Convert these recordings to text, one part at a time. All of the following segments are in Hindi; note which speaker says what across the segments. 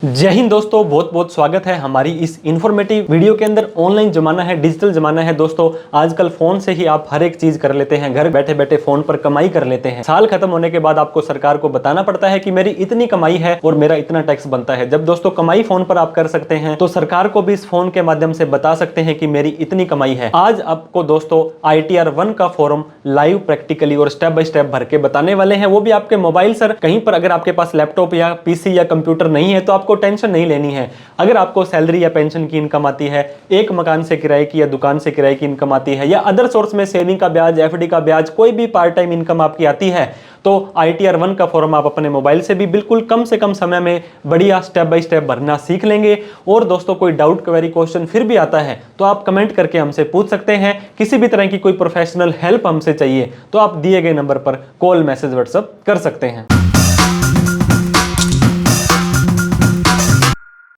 Speaker 1: जय हिंद दोस्तों, बहुत बहुत स्वागत है हमारी इस इन्फॉर्मेटिव वीडियो के अंदर। ऑनलाइन जमाना है, डिजिटल जमाना है दोस्तों। आजकल फोन से ही आप हर एक चीज कर लेते हैं, घर बैठे बैठे फोन पर कमाई कर लेते हैं। साल खत्म होने के बाद आपको सरकार को बताना पड़ता है कि मेरी इतनी कमाई है और मेरा इतना टैक्स बनता है। जब दोस्तों कमाई फोन पर आप कर सकते हैं तो सरकार को भी इस फोन के माध्यम से बता सकते हैं कि मेरी इतनी कमाई है। आज आपको दोस्तों ITR 1 का फॉर्म लाइव प्रैक्टिकली और स्टेप बाय स्टेप भर के बताने वाले हैं, वो भी आपके मोबाइल से। कहीं पर अगर आपके पास लैपटॉप या PC या कंप्यूटर नहीं है तो आपको टेंशन नहीं लेनी है। अगर आपको सैलरी या पेंशन की इनकम आती है, एक मकान से किराए की या दुकान से किराए की इनकम आती है, या अदर सोर्स में सेविंग का ब्याज, FD का ब्याज, कोई भी पार्ट टाइम इनकम आपकी आती है, तो ITR 1 का फॉर्म आप अपने मोबाइल से भी बिल्कुल कम से कम समय में बढ़िया स्टेप बाय स्टेप भरना सीख लेंगे। और दोस्तों कोई डाउट, क्वेरी, क्वेश्चन फिर भी आता है तो आप कमेंट करके हमसे पूछ सकते हैं। किसी भी तरह की कोई प्रोफेशनल हेल्प हमसे चाहिए तो आप दिए गए नंबर पर कॉल, मैसेज, व्हाट्सएप कर सकते हैं।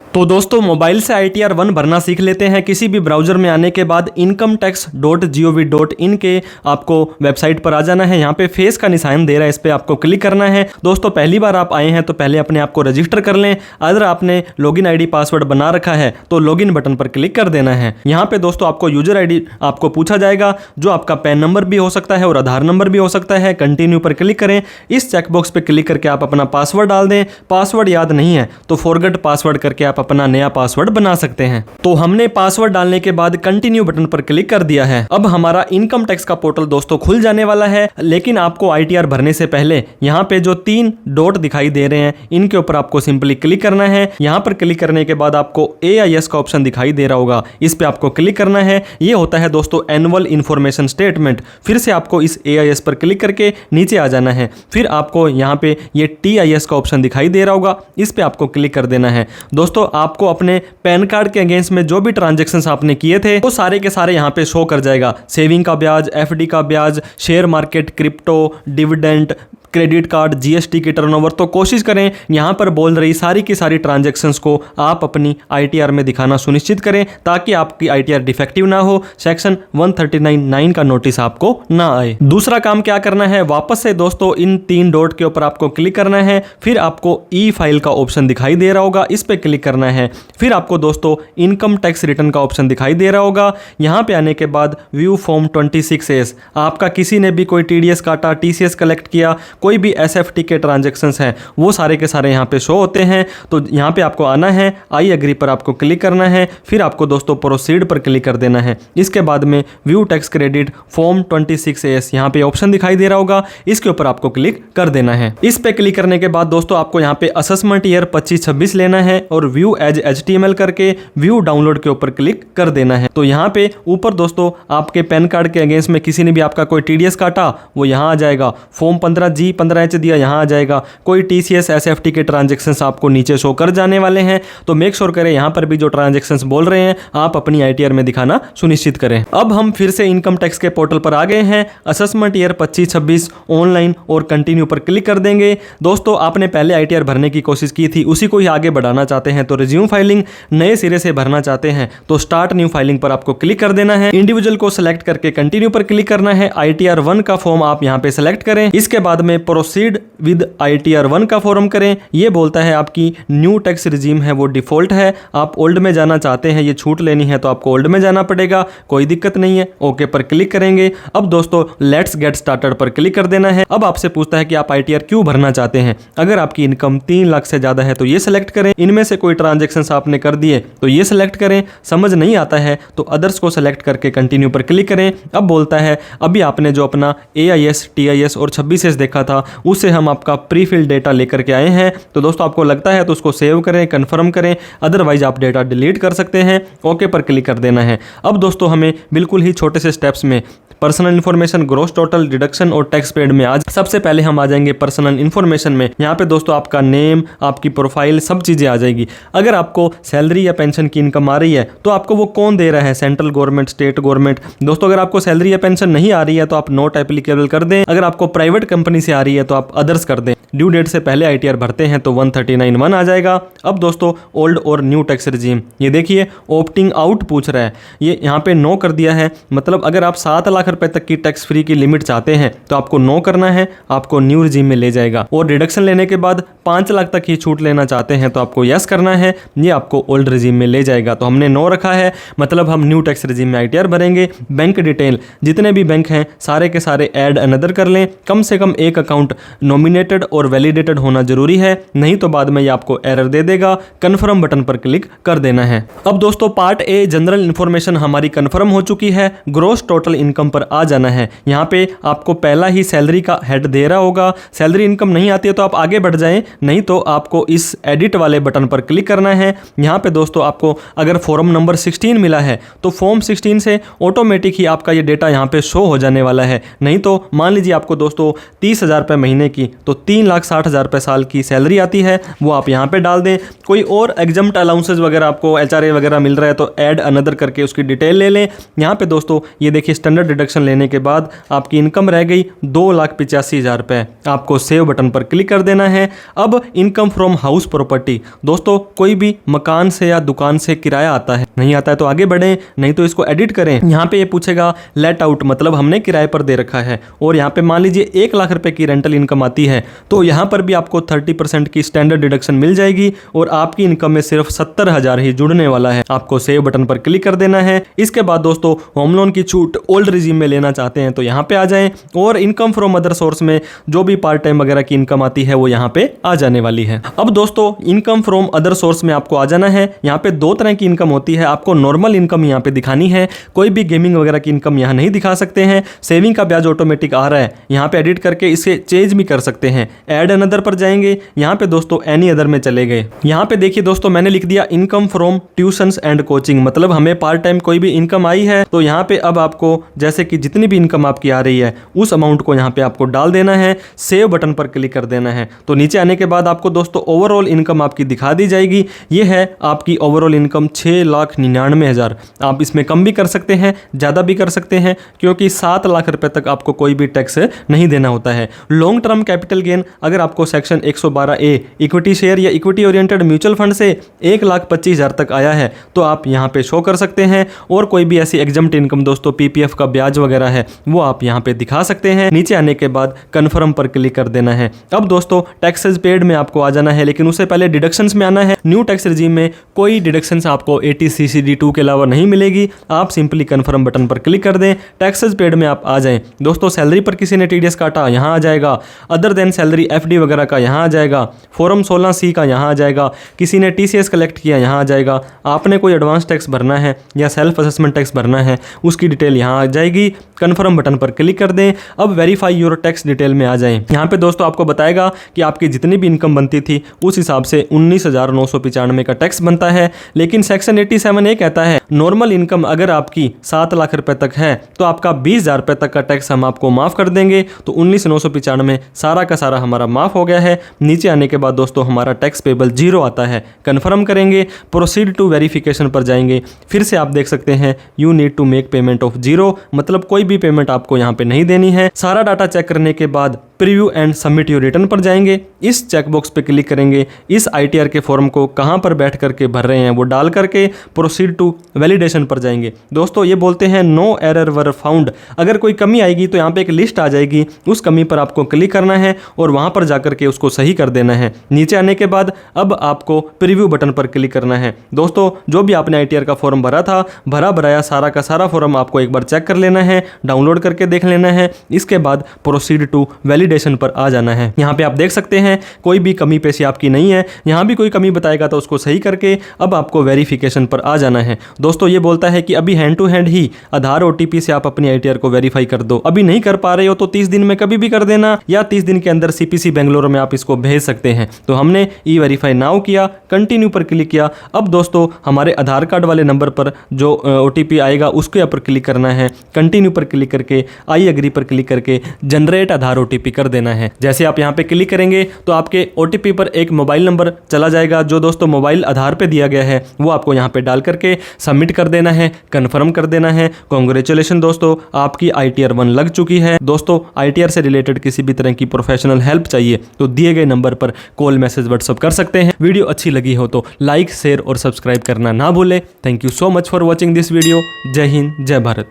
Speaker 1: तो दोस्तों मोबाइल से ITR 1 भरना सीख लेते हैं। किसी भी ब्राउजर में आने के बाद incometax.gov.in के आपको वेबसाइट पर आ जाना है। यहाँ पे फेस का निशान दे रहा है, इस पर आपको क्लिक करना है। दोस्तों पहली बार आप आए हैं तो पहले अपने आप को रजिस्टर कर लें। अगर आपने लॉगिन ID पासवर्ड बना रखा है तो लॉगिन बटन पर क्लिक कर देना है। यहाँ पे दोस्तों आपको यूजर ID आपको पूछा जाएगा, जो आपका पैन नंबर भी हो सकता है और आधार नंबर भी हो सकता है। कंटिन्यू पर क्लिक करें। इस चेकबॉक्स पे क्लिक करके आप अपना पासवर्ड डाल दें। पासवर्ड याद नहीं है तो फॉरगेट पासवर्ड करके आप अपना नया पासवर्ड बना सकते हैं। तो हमने पासवर्ड डालने के बाद कंटिन्यू बटन पर क्लिक कर दिया है। अब हमारा इनकम टैक्स का पोर्टल दोस्तों खुल जाने वाला है। लेकिन आपको ITR भरने से पहले यहाँ पे जो 3 डॉट दिखाई दे रहे हैं, इनके ऊपर आपको सिंपली क्लिक करना है। यहाँ पर क्लिक करने के बाद आपको AIS का ऑप्शन दिखाई दे रहा होगा, इस पे आपको क्लिक करना है। ये होता है दोस्तों एनुअल इंफॉर्मेशन स्टेटमेंट। फिर से आपको इस AIS पर क्लिक करके नीचे आ जाना है। फिर आपको यहाँ पे ये TIS का ऑप्शन दिखाई दे रहा होगा, इस पे आपको क्लिक कर देना है। दोस्तों आपको अपने पैन कार्ड के अगेंस्ट में जो भी ट्रांजैक्शंस आपने किए थे वो सारे के सारे यहाँ पे शो कर जाएगा। सेविंग का ब्याज, FD का ब्याज, share market, crypto, dividend, credit card, GST की टर्नओवर। तो कोशिश करें यहाँ पर बोल रही सारी की सारी ट्रांजैक्शंस को आप अपनी ITR में दिखाना सुनिश्चित करें, ताकि आपकी ITR डिफेक्टिव ना हो, सेक्शन 139(9) का नोटिस आपको ना आए। दूसरा काम क्या करना है, वापस से दोस्तों इन 3 डॉट के ऊपर आपको क्लिक करना है। फिर आपको E-फाइल का ऑप्शन दिखाई दे रहा होगा, इस पे क्लिक करना है। फिर आपको दोस्तों इनकम टैक्स रिटर्न का ऑप्शन दिखाई दे रहा होगा। यहाँ पे आने के बाद व्यू फॉर्म 26S, आपका किसी ने भी कोई TDS काटा, TCS कलेक्ट किया, कोई भी SFT के ट्रांजैक्शंस हैं, वो सारे के सारे यहाँ पे शो होते हैं। तो यहाँ पे आपको आना है, आई एग्री पर आपको क्लिक करना है। फिर आपको दोस्तों प्रोसीड पर क्लिक कर देना है। इसके बाद में view tax credit form 26S, यहाँ पे ऑप्शन दिखाई दे रहा होगा, इसके ऊपर आपको क्लिक कर देना है। इस पे क्लिक करने के बाद दोस्तों आपको यहाँ पे असेसमेंट ईयर 25-26 लेना है और व्यू एज HTML करके व्यू डाउनलोड के ऊपर क्लिक कर देना है। तो यहाँ पे ऊपर दोस्तों आपके पैन कार्ड के अगेंस्ट में किसी ने भी आपका कोई TDS काटा, वो यहाँ आ जाएगा। फॉर्म 15G 15H दिया, यहाँ आ जाएगा। कोई TCS SFT के ट्रांजैक्शंस आपको नीचे शो कर जाने वाले हैं। तो मेक श्योर करें यहाँ पर भी जो ट्रांजैक्शंस बोल रहे हैं आप अपनी ITR में दिखाना सुनिश्चित करें। अब हम फिर से इनकम टैक्स के पोर्टल पर आ गए हैं। असेसमेंट ईयर 25-26 ऑनलाइन और कंटिन्यू पर क्लिक कर देंगे। दोस्तों आपने पहले ITR भरने की कोशिश की थी, उसी को ही आगे बढ़ाना चाहते हैं तो रिज्यूम फाइलिंग, नए सिरे से भरना चाहते हैं तो स्टार्ट न्यू फाइलिंग पर आपको क्लिक कर देना है। इंडिविजुअल को सिलेक्ट करके कंटिन्यू पर क्लिक करना है। ITR 1 का फॉर्म आप यहाँ पे सिलेक्ट करें। इसके बाद में प्रोसीड विद ITR 1 का फॉर्म करें। ये बोलता है आपकी न्यू टैक्स रिजीम है वो डिफॉल्ट है, आप ओल्ड में जाना चाहते हैं, ये छूट लेनी है तो आपको ओल्ड में जाना पड़ेगा, कोई दिक्कत नहीं है। ओके पर क्लिक करेंगे। अब दोस्तों लेट्स गेट स्टार्टेड पर क्लिक कर देना है। अब आपसे पूछता है कि आप ITR क्यों भरना चाहते हैं। अगर आपकी इनकम 3 लाख से ज्यादा है तो ये सिलेक्ट करें। इनमें से कोई ट्रांजेक्शन आपने कर दिए तो ये सिलेक्ट करें। समझ नहीं आता है तो अदर्स को सिलेक्ट करके कंटिन्यू पर क्लिक करें। अब बोलता है अभी आपने जो अपना AIS, TIS और 26S देखा था उससे हम आपका प्री फिल डेटा लेकर के आए हैं। तो दोस्तों आपको लगता है तो उसको सेव करें, कंफर्म करें, अदरवाइज आप डेटा डिलीट कर सकते हैं। ओके पर क्लिक कर देना है। अब दोस्तों हमें बिल्कुल ही छोटे से स्टेप्स में personal information, gross total, deduction और टैक्स पेड में आज सबसे पहले हम आ जाएंगे पर्सनल इन्फॉर्मेशन में। यहाँ पे दोस्तों आपका नेम, आपकी प्रोफाइल, सब चीज़ें आ जाएगी। अगर आपको सैलरी या पेंशन की इनकम आ रही है तो आपको वो कौन दे रहा है, सेंट्रल गवर्नमेंट, स्टेट गवर्नमेंट। दोस्तों अगर आपको सैलरी या पेंशन नहीं आ रही है तो आप नॉट एप्लीकेबल कर दें। अगर आपको प्राइवेट कंपनी से आ रही है तो आप अदर्स कर दें। ड्यू डेट से पहले ITR भरते हैं तो 139(1) आ जाएगा। अब दोस्तों ओल्ड और न्यू टैक्स रिजीम, ये देखिए ऑप्टिंग आउट पूछ रहा है, ये यहाँ पे नो कर दिया है। मतलब अगर आप 7 लाख रुपए तक की टैक्स फ्री की लिमिट चाहते हैं तो आपको नो करना है, आपको न्यू रिजीम में ले जाएगा। और डिडक्शन लेने के बाद 5 लाख तक ही छूट लेना चाहते हैं तो आपको यस करना है, ये आपको ओल्ड रिजीम में ले जाएगा। तो हमने नो रखा है, मतलब हम न्यू टैक्स रिजीम में ITR भरेंगे। बैंक डिटेल जितने भी बैंक हैं सारे के सारे ऐड अनदर कर लें। कम से कम एक अकाउंट नॉमिनेटेड और वैलिडेटेड होना जरूरी है, नहीं तो बाद में ये आपको एरर दे देगा। कन्फर्म बटन पर क्लिक कर देना है। अब दोस्तों पार्ट ए जनरल इंफॉर्मेशन हमारी कंफर्म हो चुकी है। ग्रॉस टोटल इनकम पर आ जाना है। यहाँ पे आपको पहला ही सैलरी का हेड दे रहा होगा। सैलरी इनकम नहीं आती है तो आप आगे बढ़ जाएं, नहीं तो आपको इस एडिट वाले बटन पर क्लिक करना है। यहाँ पे दोस्तों आपको अगर फॉर्म नंबर 16 मिला है तो फॉर्म 16 से ऑटोमेटिक ही आपका ये डेटा यहाँ पे शो हो जाने वाला है। नहीं तो मान लीजिए आपको दोस्तों 30,000 रुपये महीने की तो 3,60,000 रुपये साल की सैलरी आती है, वो आप यहाँ पे डाल दें। कोई और एग्जम्प्ट अलाउंसेस वगैरह आपको HRA वगैरह मिल रहा है तो ऐड अनदर करके उसकी डिटेल ले लें। यहाँ पे दोस्तों ये देखिए स्टैंडर्ड डिडक्शन लेने के बाद आपकी इनकम रह गई 2,85,000 रुपये। आपको सेव बटन पर क्लिक कर देना है। अब इनकम फ्रॉम हाउस प्रॉपर्टी, दोस्तों कोई भी मकान से या दुकान से किराया आता है, नहीं आता है तो आगे बढ़ें, नहीं तो इसको एडिट करें। यहाँ पे ये पूछेगा लेट आउट, मतलब हमने किराए पर दे रखा है और यहाँ पे मान लीजिए 1 लाख रुपए की रेंटल इनकम आती है तो यहाँ पर भी आपको 30% की स्टैंडर्ड डिडक्शन मिल जाएगी और आपकी इनकम में सिर्फ 70,000 ही जुड़ने वाला है। आपको सेव बटन पर क्लिक कर देना है। इसके बाद दोस्तों होम लोन की छूट ओल्ड रिजीम में लेना चाहते हैं तो यहाँ पे आ जाएं और इनकम फ्रॉम अदर सोर्स में जो भी पार्ट टाइम वगैरह की इनकम आती है वो यहाँ पे आ जाने वाली है। अब दोस्तों इनकम फ्रॉम अदर सोर्स में आपको आ जाना है। यहाँ पे 2 तरह की इनकम होती है। आपको नॉर्मल इनकम यहाँ पे दिखानी है, कोई भी गेमिंग वगैरह की इनकम यहाँ नहीं दिखा सकते हैं। सेविंग का ब्याज ऑटोमेटिक आ रहा है, यहाँ पे एडिट करके इसे चेंज भी कर सकते हैं। ऐड अनदर पर जाएंगे, यहाँ पे दोस्तों एनी अदर में चले गए। यहाँ पे देखिए दोस्तों मैंने लिख दिया income from tuitions and coaching, मतलब हमें पार्ट टाइम कोई भी इनकम आई है तो यहाँ पे अब आपको जैसे कि जितनी भी इनकम आपकी आ रही है उस अमाउंट को यहाँ पे आपको डाल देना है। सेव बटन पर क्लिक कर देना है। तो नीचे आने के बाद आपको दोस्तों ओवरऑल इनकम आपकी दिखा दी जाएगी। ये है आपकी ओवरऑल इनकम 6,99,000। आप इसमें कम भी कर सकते हैं, ज़्यादा भी कर सकते हैं, क्योंकि 7 लाख रुपए तक आपको कोई भी टैक्स नहीं देना होता है। लॉन्ग टर्म कैपिटल गेन अगर आपको सेक्शन 112A इक्विटी शेयर या इक्विटी ओरिएंटेड म्यूचुअल फंड से 1,25,000 तक आया है तो आप यहाँ पे शो कर सकते हैं। और कोई भी ऐसी एग्जम्प्ट इनकम दोस्तों PPF का ब्याज वगैरह है वो आप यहाँ पे दिखा सकते हैं। नीचे आने के बाद कन्फर्म पर क्लिक कर देना है। अब दोस्तों टैक्सेस पेड में आपको आ जाना है, लेकिन उससे पहले डिडक्शंस में आना है। न्यू टैक्स रिजीम में कोई डिडक्शंस आपको 80CCD2 के अलावा नहीं मिलेगी। आप सिंपली कन्फर्म बटन पर क्लिक कर दें, टैक्सेस पेड में आप आ जाएं। दोस्तों सैलरी पर किसी ने TDS काटा यहाँ आ जाएगा, अदर देन सैलरी FD वगैरह का यहाँ आ जाएगा, फॉर्म 16C का यहाँ आ जाएगा, किसी ने TCS कलेक्ट किया यहाँ आ जाएगा, आपने कोई एडवांस टैक्स भरना है या सेल्फ असेसमेंट टैक्स भरना है उसकी डिटेल यहाँ आ जाएगी। कन्फर्म बटन पर क्लिक कर दें। अब वेरीफाई योर टैक्स डिटेल में आ जाएं। यहाँ पे दोस्तों आपको बताएगा कि आपकी जितनी भी इनकम बनती थी उस हिसाब से 19,995 का टैक्स बनता है। लेकिन सेक्शन 87A कहता है नॉर्मल इनकम अगर आपकी 7 लाख रुपए तक है तो आपका 20,000 रुपए तक का टैक्स हम आपको माफ कर देंगे। तो 19,995 सारा का सारा हमारा माफ हो गया है। नीचे आने के बाद दोस्तों हमारा टैक्स पेबल 0 आता है। कन्फर्म करेंगे, प्रोसीड टू वेरिफिकेशन पर जाएंगे। फिर से आप देख सकते हैं you need to make payment of 0, मतलब कोई भी पेमेंट आपको यहाँ पे नहीं देनी है। सारा डाटा चेक करने के बाद preview and submit your return पर जाएंगे। इस चेकबॉक्स पे क्लिक करेंगे। इस ITR के फॉर्म को कहाँ पर बैठ करके भर रहे हैं वो डाल करके प्रोसीड टू वैलिडेशन पर जाएंगे। दोस्तों ये बोलते हैं नो एरर वर फाउंड, अगर कोई कमी आएगी तो यहाँ पे एक लिस्ट आ जाएगी, उस कमी पर आपको क्लिक करना है और वहाँ पर जाकर के उसको सही कर देना है। नीचे आने के बाद अब आपको प्रीव्यू बटन पर क्लिक करना है। दोस्तों जो भी आपने ITR का फॉर्म भरा था, भरा भराया सारा का सारा फॉर्म आपको एक बार चेक कर लेना है, डाउनलोड करके देख लेना है। इसके बाद प्रोसीड टू वैलिडेशन पर आ जाना है। यहाँ पे आप देख सकते हैं कोई भी कमी पेशी आपकी नहीं है। यहाँ भी कोई कमी बताएगा तो उसको सही करके अब आपको वेरिफिकेशन पर आ जाना है। दोस्तों ये बोलता है कि अभी हैंड टू हैंड ही आधार OTP से आप अपनी ITR को वेरीफाई कर दो। अभी नहीं कर पा रहे हो तो 30 दिन में कभी भी कर देना, या 30 दिन के अंदर CPC बेंगलोर में आप इसको भेज सकते हैं। तो हमने E-वेरीफाई नाउ किया, कंटिन्यू पर क्लिक किया। अब दोस्तों हमारे आधार कार्ड वाले नंबर पर जो OTP आएगा उसके ऊपर क्लिक करना है। कंटिन्यू पर क्लिक करके आई एग्री पर क्लिक करके जनरेट आधार OTP कर देना है। जैसे आप यहाँ पे क्लिक करेंगे तो आपके OTP पर एक मोबाइल नंबर चला जाएगा जो दोस्तों मोबाइल आधार पे दिया गया है, वो आपको यहाँ पे डाल करके सबमिट कर देना है, कन्फर्म कर देना है। कांग्रेचुलेशन दोस्तों, आपकी ITR 1 लग चुकी है। दोस्तों ITR से रिलेटेड किसी भी तरह की प्रोफेशनल हेल्प चाहिए तो दिए गए नंबर पर कॉल, मैसेज, व्हाट्सअप कर सकते हैं। वीडियो अच्छी लगी हो तो लाइक, शेयर और सब्सक्राइब करना ना भूलें। Thank you so much for watching this video. जय हिंद, जय भारत।